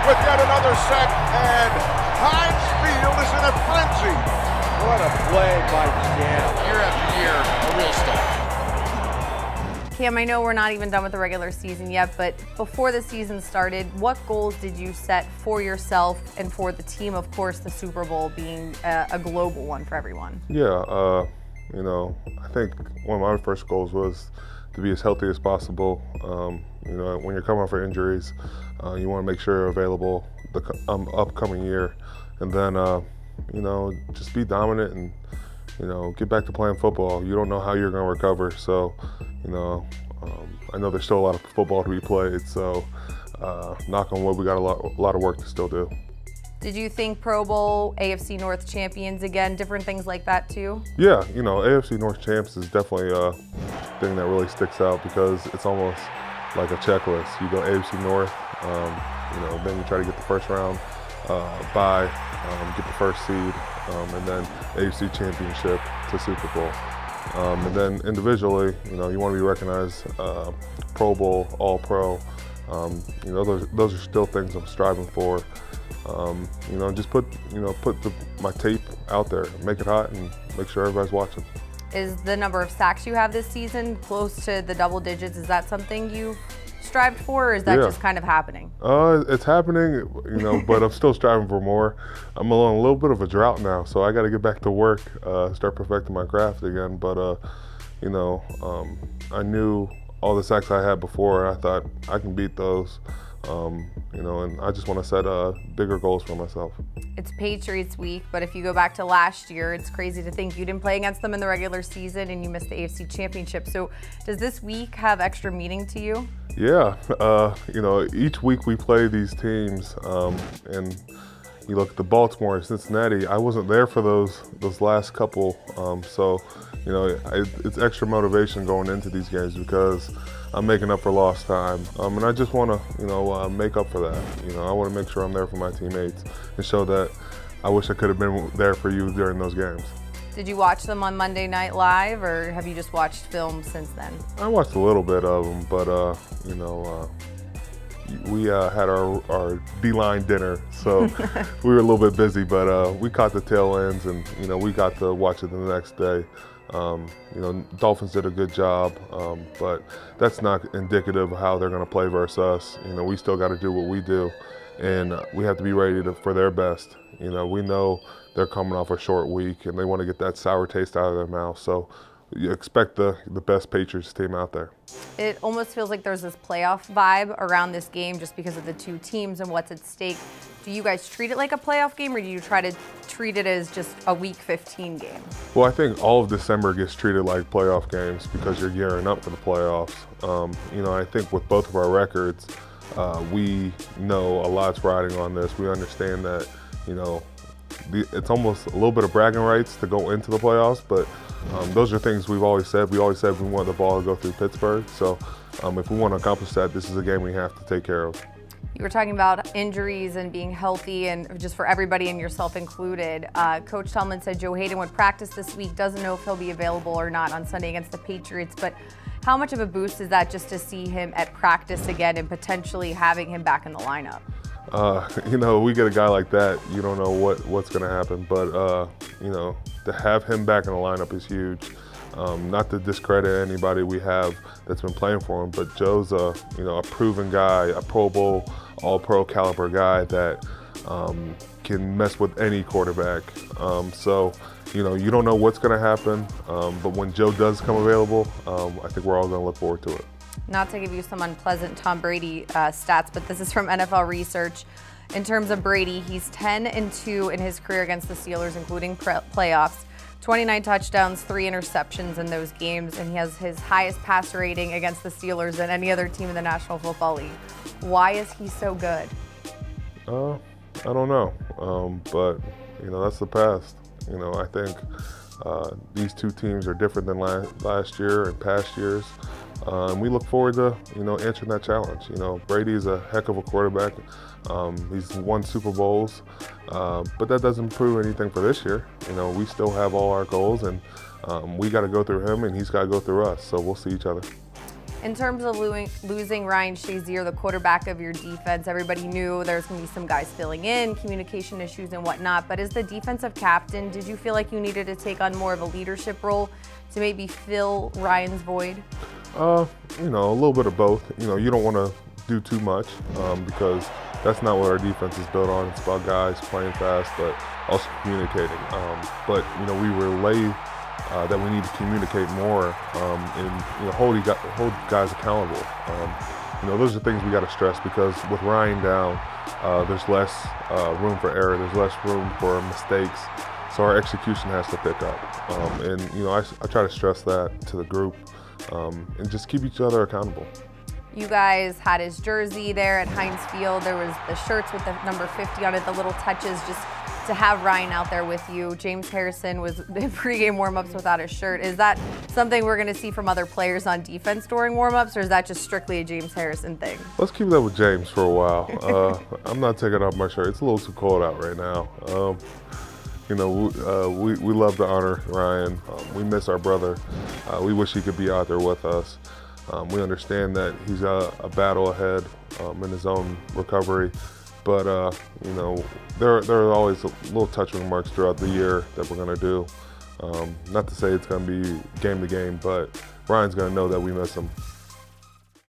with yet another sack, and Heinz Field is in a frenzy. What a play by Cam. Year after year, a real star. Cam, I know we're not even done with the regular season yet, but before the season started, what goals did you set for yourself and for the team? Of course, the Super Bowl being a global one for everyone. Yeah, you know, I think one of my first goals was to be as healthy as possible. You know, when you're coming off for injuries, you want to make sure you're available the upcoming year, and then you know, just be dominant and, you know, get back to playing football. You don't know how you're going to recover, so, you know, I know there's still a lot of football to be played, so knock on wood, we got a lot of work to still do. Did you think Pro Bowl, AFC North champions again, different things like that too? Yeah, you know, AFC North champs is definitely a thing that really sticks out because it's almost like a checklist. You go AFC North, you know, then you try to get the first round bye, get the first seed, and then AFC Championship to Super Bowl. And then individually, you know, you want to be recognized Pro Bowl, All-Pro. You know, those are still things I'm striving for. You know, just put my tape out there, make it hot, and make sure everybody's watching. Is the number of sacks you have this season close to the double digits? Is that something you strived for, or is that just kind of happening? It's happening, you know, but I'm still striving for more. I'm on a little bit of a drought now, so I got to get back to work, start perfecting my craft again. But you know, I knew all the sacks I had before. I thought I can beat those. You know, and I just want to set bigger goals for myself. It's Patriots week, but if you go back to last year, it's crazy to think you didn't play against them in the regular season and you missed the AFC Championship. So does this week have extra meaning to you? Yeah, you know, each week we play these teams, and you look at the Baltimore and Cincinnati. I wasn't there for those last couple, so you know, it's extra motivation going into these games because I'm making up for lost time, and I just want to, you know, make up for that. You know, I want to make sure I'm there for my teammates and show that I wish I could have been there for you during those games. Did you watch them on Monday Night Live, or have you just watched film since then? I watched a little bit of them, but you know, we had our D-line dinner, so we were a little bit busy, but we caught the tail ends, and you know, we got to watch it the next day. You know, Dolphins did a good job, but that's not indicative of how they're going to play versus us. You know, we still got to do what we do, and we have to be ready for their best. You know, we know they're coming off a short week, and they want to get that sour taste out of their mouth. So you expect the best Patriots team out there. It almost feels like there's this playoff vibe around this game just because of the two teams and what's at stake. Do you guys treat it like a playoff game, or do you try to treat it as just a Week 15 game? Well, I think all of December gets treated like playoff games because you're gearing up for the playoffs. You know, I think with both of our records, we know a lot's riding on this. We understand that, you know, it's almost a little bit of bragging rights to go into the playoffs, but those are things we've always said. We always said we want the ball to go through Pittsburgh. So if we want to accomplish that, this is a game we have to take care of. You were talking about injuries and being healthy, and just for everybody and yourself included. Coach Tomlin said Joe Hayden would practice this week, doesn't know if he'll be available or not on Sunday against the Patriots, but how much of a boost is that just to see him at practice again and potentially having him back in the lineup? You know, we get a guy like that, you don't know what's going to happen, but you know, to have him back in the lineup is huge. Not to discredit anybody we have that's been playing for him, but Joe's you know, a proven guy, a Pro Bowl, All-Pro caliber guy that can mess with any quarterback. So, you know, you don't know what's going to happen, but when Joe does come available, I think we're all going to look forward to it. Not to give you some unpleasant Tom Brady stats, but this is from NFL Research. In terms of Brady, he's 10-2 in his career against the Steelers, including playoffs. 29 touchdowns, 3 interceptions in those games, and he has his highest passer rating against the Steelers than any other team in the National Football League. Why is he so good? I don't know, but you know, that's the past. You know, I think these two teams are different than last year and past years. We look forward to, you know, answering that challenge. You know, Brady's a heck of a quarterback. He's won Super Bowls, but that doesn't prove anything for this year. You know, we still have all our goals, and we got to go through him, and he's got to go through us. So we'll see each other. In terms of losing Ryan Shazier, the quarterback of your defense, everybody knew there's going to be some guys filling in, communication issues and whatnot, but as the defensive captain, did you feel like you needed to take on more of a leadership role to maybe fill Ryan's void? You know, a little bit of both. You know, you don't want to do too much because that's not what our defense is built on. It's about guys playing fast, but also communicating. But, you know, we relay that we need to communicate more and, you know, hold guys accountable. You know, those are things we got to stress because with Ryan down, there's less room for error. There's less room for mistakes. So our execution has to pick up. And, you know, I try to stress that to the group and just keep each other accountable. You guys had his jersey there at Heinz Field. There was the shirts with the number 50 on it, the little touches, just to have Ryan out there with you. James Harrison was in pregame warmups without his shirt. Is that something we're going to see from other players on defense during warmups, or is that just strictly a James Harrison thing? Let's keep that with James for a while. I'm not taking off my shirt. It's a little too cold out right now. You know, we love to honor Ryan. We miss our brother. We wish he could be out there with us. We understand that he's a battle ahead in his own recovery, but you know, there are always little touch remarks throughout the year that we're going to do. Not to say it's going to be game to game, but Ryan's going to know that we miss him.